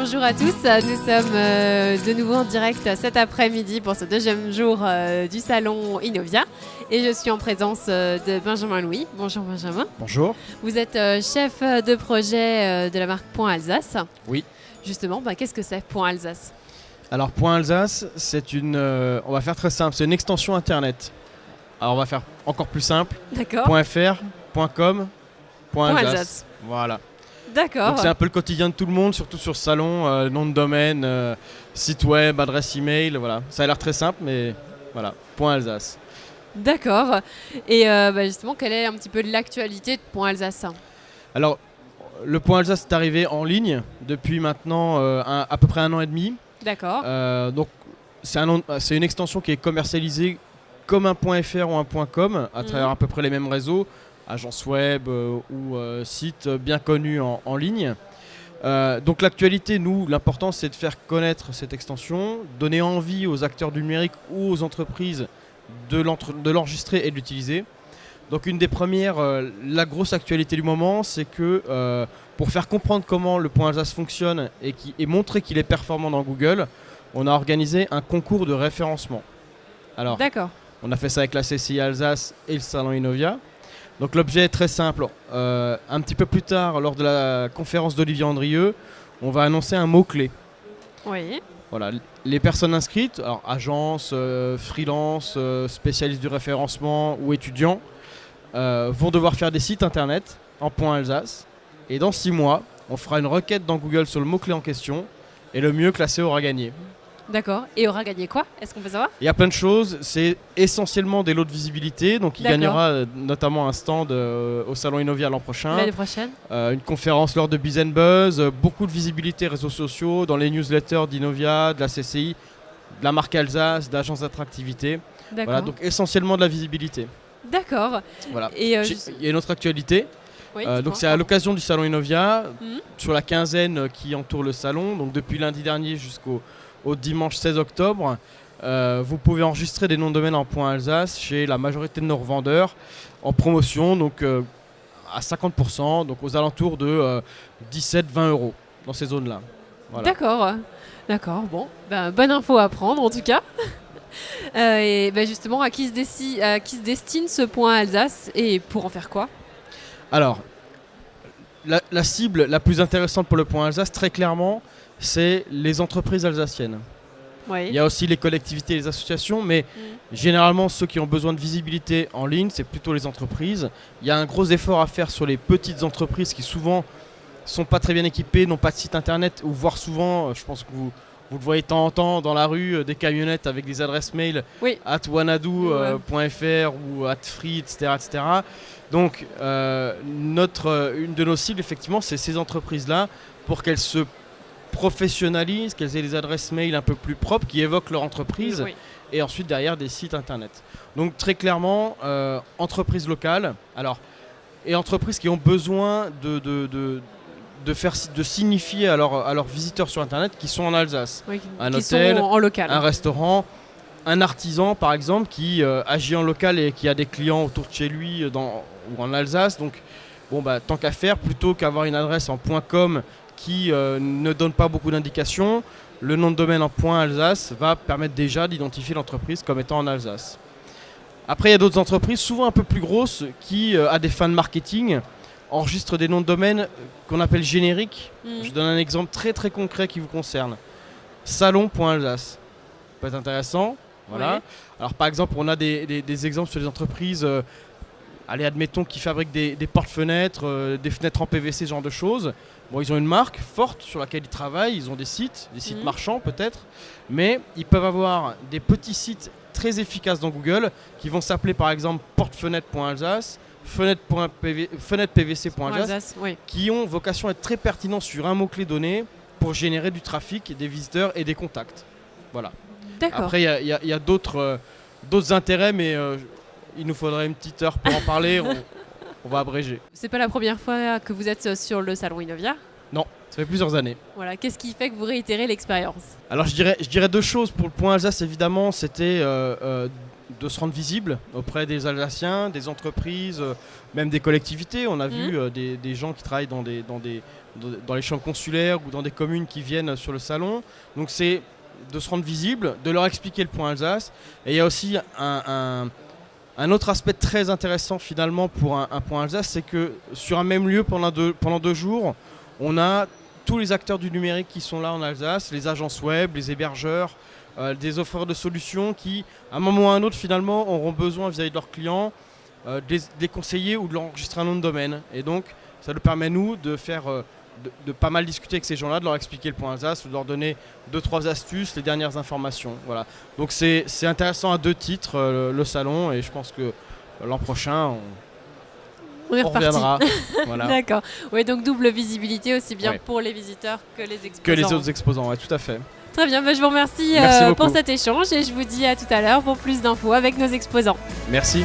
bonjour à tous. Nous sommes de nouveau en direct cet après-midi pour ce deuxième jour du salon Innovia. Et je suis en présence de Benjamin Louis. Bonjour Benjamin. Bonjour. Vous êtes chef de projet de la marque Point Alsace. Oui. Justement, qu'est-ce que c'est Point Alsace? Alors Point Alsace, c'est une... on va faire très simple, c'est une extension internet. Alors on va faire encore plus simple. D'accord. .fr, .com, Point Alsace. Voilà. D'accord. Donc c'est un peu le quotidien de tout le monde, surtout sur ce salon, nom de domaine, site web, adresse email, voilà. Ça a l'air très simple, mais voilà, Point Alsace. D'accord. Et justement, quelle est un petit peu l'actualité de Point Alsace? Alors, le Point Alsace est arrivé en ligne depuis maintenant à peu près 1 an et demi. D'accord. Donc c'est une extension qui est commercialisée comme un .fr ou un .com à travers à peu près les mêmes réseaux, agences web ou sites bien connus en ligne. Donc l'actualité, nous, l'important c'est de faire connaître cette extension, donner envie aux acteurs du numérique ou aux entreprises de l'enregistrer et de l'utiliser. Donc une des premières, la grosse actualité du moment, c'est que pour faire comprendre comment le Point Alsace fonctionne et montrer qu'il est performant dans Google, on a organisé un concours de référencement. Alors, d'accord. On a fait ça avec la CCI Alsace et le salon Innovia. Donc l'objet est très simple. Un petit peu plus tard, lors de la conférence d'Olivier Andrieux, on va annoncer un mot-clé. Oui. Voilà, les personnes inscrites, alors agences, freelance, spécialistes du référencement ou étudiants, vont devoir faire des sites internet en Point Alsace. Et dans 6 mois, on fera une requête dans Google sur le mot-clé en question et le mieux classé aura gagné. D'accord. Et aura gagné quoi? Est-ce qu'on peut savoir? Il y a plein de choses, c'est essentiellement des lots de visibilité, donc il gagnera notamment un stand au salon Innovia l'an prochain. L'année prochaine. Une conférence lors de Biz & Buzz, beaucoup de visibilité réseaux sociaux, dans les newsletters d'Innovia, de la CCI, de la marque Alsace, d'agences d'attractivité. D'accord. Voilà, donc essentiellement de la visibilité. D'accord. Voilà. Et Il y a une autre actualité. oui, Donc c'est à l'occasion du salon Innovia, sur la quinzaine qui entoure le salon, donc depuis lundi dernier jusqu'au dimanche 16 octobre, vous pouvez enregistrer des noms de domaine en Point Alsace chez la majorité de nos revendeurs en promotion, donc à 50%, donc aux alentours de 17-20 € dans ces zones-là. Voilà. D'accord. Bon, bonne info à prendre en tout cas. Et justement, à qui se destine ce Point Alsace et pour en faire quoi? Alors, la cible la plus intéressante pour le Point Alsace, très clairement, c'est les entreprises alsaciennes. Oui. Il y a aussi les collectivités et les associations, mais généralement ceux qui ont besoin de visibilité en ligne, c'est plutôt les entreprises. Il y a un gros effort à faire sur les petites entreprises qui souvent sont pas très bien équipées, n'ont pas de site internet, ou voire souvent, je pense que vous le voyez de temps en temps dans la rue, des camionnettes avec des adresses mail @wanadoo.fr ou @free, etc. Donc une de nos cibles, effectivement, c'est ces entreprises-là pour qu'elles se professionnalisent, qu'elles aient des adresses mail un peu plus propres qui évoquent leur entreprise et ensuite derrière des sites internet. Donc très clairement, entreprises locales et entreprises qui ont besoin de signifier à leurs visiteurs sur internet qui sont en Alsace. Oui, un qui hôtel, sont en local. Un restaurant, un artisan par exemple qui agit en local et qui a des clients autour de chez lui ou en Alsace. Donc tant qu'à faire, plutôt qu'avoir une adresse en .com qui ne donne pas beaucoup d'indications, le nom de domaine en Point Alsace va permettre déjà d'identifier l'entreprise comme étant en Alsace. Après, il y a d'autres entreprises, souvent un peu plus grosses, qui, à des fins de marketing, enregistrent des noms de domaine qu'on appelle génériques. Je donne un exemple très très concret qui vous concerne. Salon.alsace. Ça peut être intéressant. Voilà. Oui. Alors par exemple, on a des exemples sur les entreprises, admettons, qui fabriquent des portes-fenêtres, des fenêtres en PVC, ce genre de choses. Bon, ils ont une marque forte sur laquelle ils travaillent, ils ont des sites marchands peut-être, mais ils peuvent avoir des petits sites très efficaces dans Google qui vont s'appeler par exemple porte-fenêtre.alsace, fenêtre-pvc.alsace, qui ont vocation à être très pertinents sur un mot-clé donné pour générer du trafic, des visiteurs et des contacts. Voilà. D'accord. Après, il y a d'autres intérêts, mais il nous faudrait une petite heure pour en parler. On va abréger. C'est pas la première fois que vous êtes sur le salon Innovia? Non, ça fait plusieurs années. Voilà, qu'est-ce qui fait que vous réitérez l'expérience? Alors je dirais 2 choses. Pour le Point Alsace, évidemment, c'était de se rendre visible auprès des Alsaciens, des entreprises, même des collectivités. On a vu des gens qui travaillent dans les chambres consulaires ou dans des communes qui viennent sur le salon. Donc c'est de se rendre visible, de leur expliquer le point Alsace. Et il y a aussi un autre aspect très intéressant finalement pour un point Alsace, c'est que sur un même lieu pendant 2 jours, on a tous les acteurs du numérique qui sont là en Alsace, les agences web, les hébergeurs, des offreurs de solutions qui, à un moment ou à un autre, finalement, auront besoin vis-à-vis de leurs clients des conseiller ou de leur enregistrer un nom de domaine. Et donc, ça nous permet, nous, de faire, de pas mal discuter avec ces gens-là, de leur expliquer le point Alsace, de leur donner 2-3 astuces, les dernières informations. Voilà. Donc, c'est intéressant à 2 titres, le salon, et je pense que l'an prochain, on reviendra. Voilà. D'accord. Oui, donc double visibilité aussi bien pour les visiteurs que les exposants. Que les autres exposants, oui, tout à fait. Très bien, je vous remercie pour cet échange et je vous dis à tout à l'heure pour plus d'infos avec nos exposants. Merci.